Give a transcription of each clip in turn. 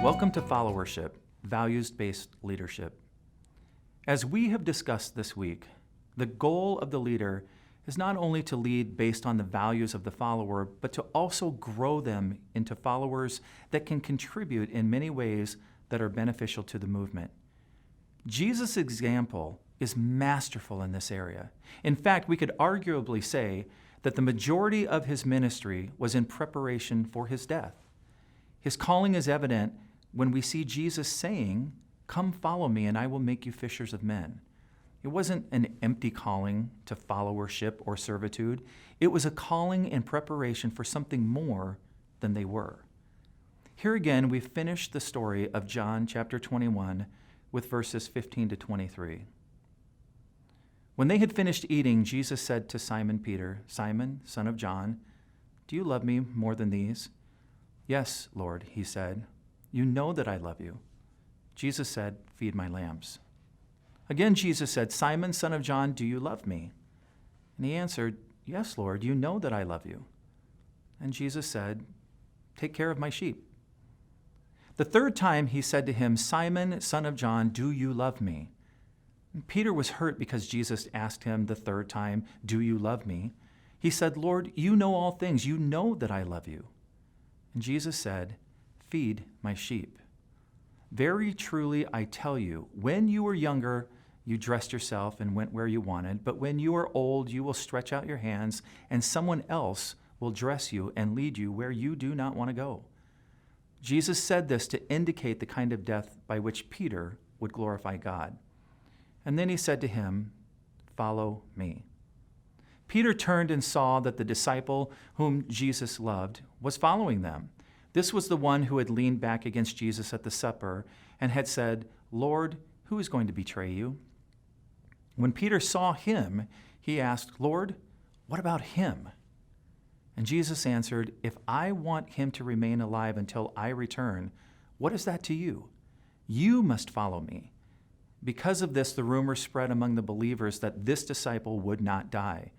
Welcome to Followership, values-based leadership. As we have discussed this week, the goal of the leader is not only to lead based on the values of the follower, but to also grow them into followers that can contribute in many ways that are beneficial to the movement. Jesus' example is masterful in this area. In fact, we could arguably say that the majority of his ministry was in preparation for his death. His calling is evident when we see Jesus saying, "Come follow me and I will make you fishers of men." It wasn't an empty calling to followership or servitude. It was a calling in preparation for something more than they were. Here again, we finish the story of John chapter 21 with verses 15 to 23. When they had finished eating, Jesus said to Simon Peter, "Simon, son of John, do you love me more than these?" "Yes, Lord," he said. "You know that I love you." Jesus said, "Feed my lambs." Again, Jesus said, "Simon, son of John, do you love me?" And he answered, "Yes, Lord, you know that I love you." And Jesus said, "Take care of my sheep." The third time he said to him, "Simon, son of John, do you love me?" And Peter was hurt because Jesus asked him the third time, "Do you love me?" He said, "Lord, you know all things. You know that I love you." And Jesus said, "Feed my sheep. Very truly I tell you, when you were younger, you dressed yourself and went where you wanted, but when you are old, you will stretch out your hands, and someone else will dress you and lead you where you do not want to go." Jesus said this to indicate the kind of death by which Peter would glorify God. And then he said to him, "Follow me." Peter turned and saw that the disciple whom Jesus loved was following them. This was the one who had leaned back against Jesus at the supper and had said, "Lord, who is going to betray you?" When Peter saw him, he asked, "Lord, what about him?" And Jesus answered, "If I want him to remain alive until I return, what is that to you? You must follow me." Because of this, the rumor spread among the believers that this disciple would not die.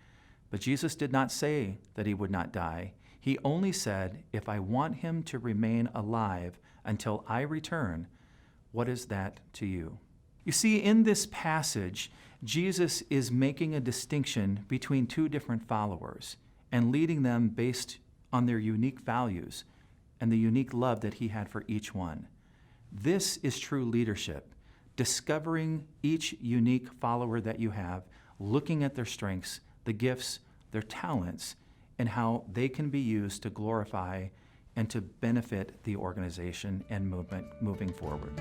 But Jesus did not say that he would not die. He only said, "If I want him to remain alive until I return, what is that to you?" You see, in this passage, Jesus is making a distinction between two different followers and leading them based on their unique values and the unique love that he had for each one. This is true leadership, discovering each unique follower that you have, looking at their strengths, the gifts, their talents, and how they can be used to glorify and to benefit the organization and movement moving forward.